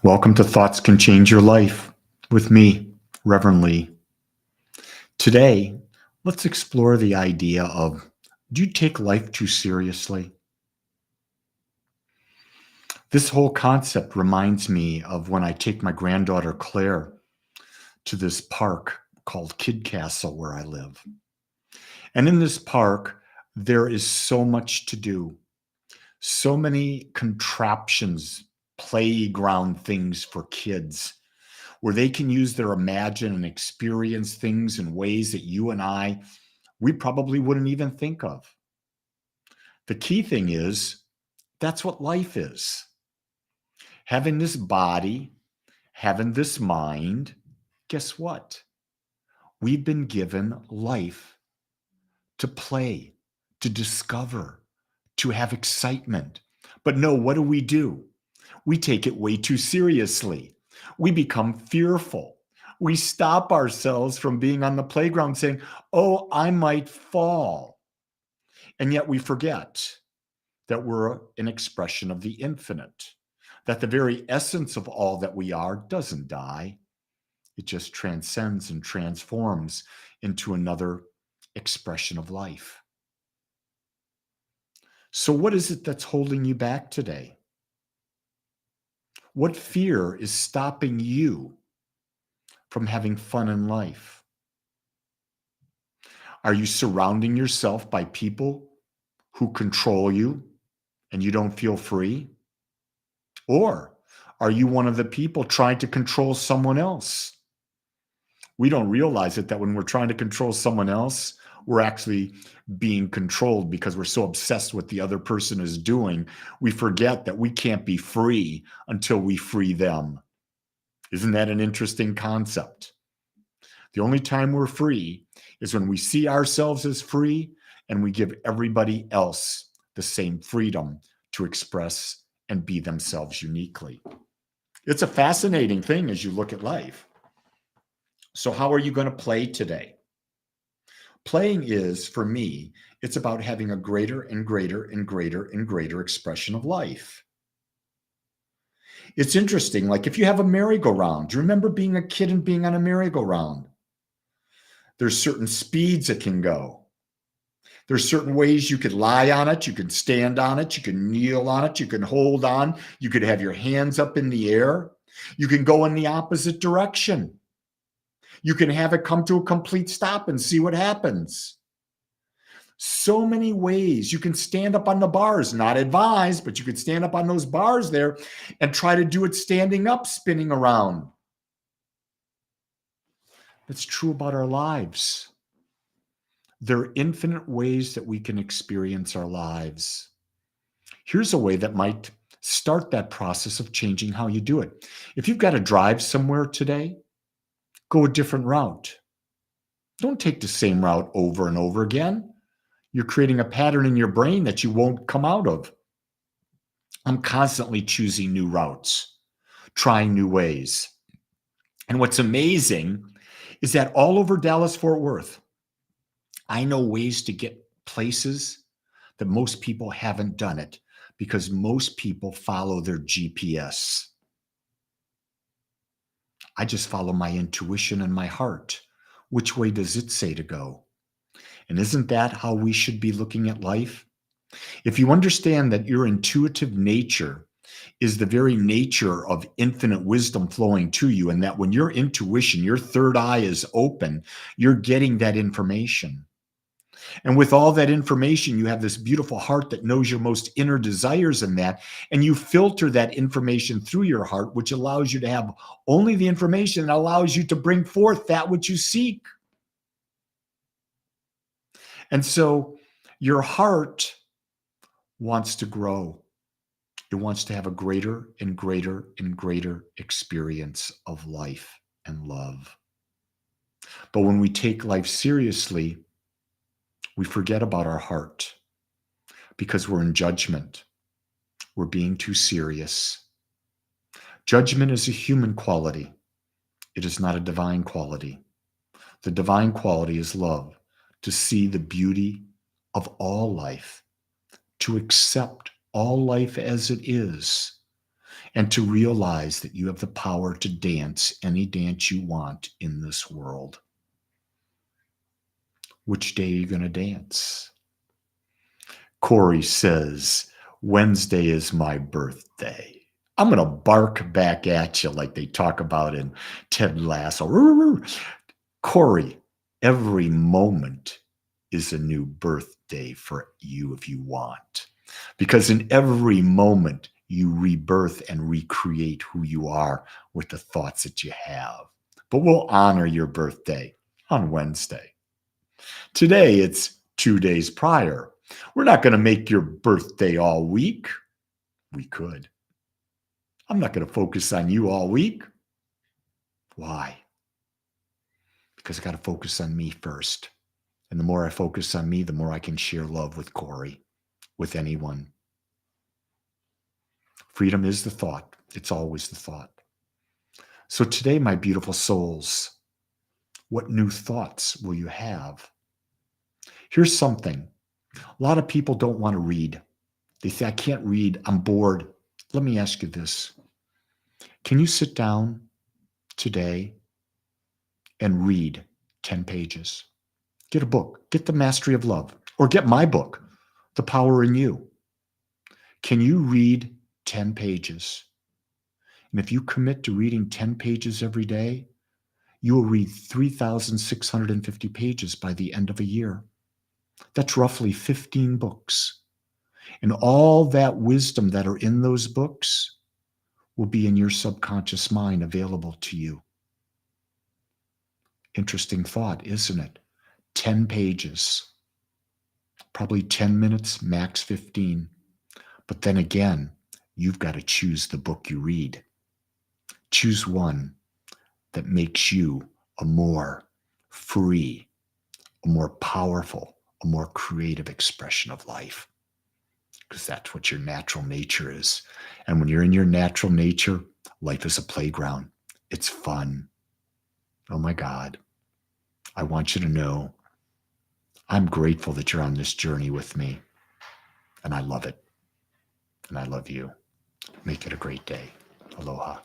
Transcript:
Welcome to Thoughts Can Change Your Life with me, Reverend Lee. Today, let's explore the idea of, do you take life too seriously? This whole concept reminds me of when I take my granddaughter Claire to this park called Kid Castle where I live. And in this park, there is so much to do, so many contraptions, playground things for kids where they can use their imagine and experience things in ways that you and we probably wouldn't even think of. The key thing is, that's what life is. Having this body, having this mind, guess what? We've been given life to play, to discover, to have excitement. But no, what do? We take it way too seriously. We become fearful. We stop ourselves from being on the playground saying, oh, I might fall. And yet we forget that we're an expression of the infinite, that the very essence of all that we are doesn't die. It just transcends and transforms into another expression of life. So what is it that's holding you back today? What fear is stopping you from having fun in life? Are you surrounding yourself by people who control you and you don't feel free? Or are you one of the people trying to control someone else? We don't realize it that when we're trying to control someone else, we're actually being controlled because we're so obsessed with the other person is doing. We forget that we can't be free until we free them. Isn't that an interesting concept? The only time we're free is when we see ourselves as free and we give everybody else the same freedom to express and be themselves uniquely. It's a fascinating thing as you look at life. So how are you going to play today? Playing is, for me, it's about having a greater and greater and greater and greater expression of life. It's interesting, like if you have a merry-go-round, do you remember being a kid and being on a merry-go-round? There's certain speeds it can go. There's certain ways you could lie on it, you can stand on it, you can kneel on it, you can hold on, you could have your hands up in the air. You can go in the opposite direction. You can have it come to a complete stop and see what happens. So many ways. You can stand up on the bars, not advised, but you could stand up on those bars there and try to do it standing up, spinning around. That's true about our lives. There are infinite ways that we can experience our lives. Here's a way that might start that process of changing how you do it. If you've got to drive somewhere today, go a different route. Don't take the same route over and over again. You're creating a pattern in your brain that you won't come out of. I'm constantly choosing new routes, trying new ways. And what's amazing is that all over Dallas-Fort Worth, I know ways to get places that most people haven't done it because most people follow their GPS. I just follow my intuition and my heart. Which way does it say to go? And isn't that how we should be looking at life? If you understand that your intuitive nature is the very nature of infinite wisdom flowing to you, and that when your intuition, your third eye is open, you're getting that information. And with all that information, you have this beautiful heart that knows your most inner desires in that, and you filter that information through your heart, which allows you to have only the information that allows you to bring forth that which you seek. And so your heart wants to grow. It wants to have a greater and greater and greater experience of life and love. But when we take life seriously, we forget about our heart because we're in judgment. We're being too serious. Judgment is a human quality. It is not a divine quality. The divine quality is love, to see the beauty of all life, to accept all life as it is, and to realize that you have the power to dance any dance you want in this world. Which day are you going to dance? Corey says, Wednesday is my birthday. I'm going to bark back at you like they talk about in Ted Lasso. Corey, every moment is a new birthday for you if you want. Because in every moment, you rebirth and recreate who you are with the thoughts that you have. But we'll honor your birthday on Wednesday. Today, it's 2 days prior. We're not going to make your birthday all week. We could. I'm not going to focus on you all week. Why? Because I got to focus on me first. And the more I focus on me, the more I can share love with Corey, with anyone. Freedom is the thought. It's always the thought. So today, my beautiful souls, what new thoughts will you have? Here's something. A lot of people don't want to read. They say, I can't read. I'm bored. Let me ask you this. Can you sit down today and read 10 pages? Get a book. Get The Mastery of Love. Or get my book, The Power in You. Can you read 10 pages? And if you commit to reading 10 pages every day, you will read 3,650 pages by the end of a year. That's roughly 15 books. And all that wisdom that are in those books will be in your subconscious mind available to you. Interesting thought, isn't it? 10 pages, probably 10 minutes, max 15. But then again, you've got to choose the book you read. Choose one that makes you a more free, a more powerful, a more creative expression of life. Because that's what your natural nature is. And when you're in your natural nature, life is a playground. It's fun. Oh my God. I want you to know I'm grateful that you're on this journey with me. And I love it. And I love you. Make it a great day. Aloha.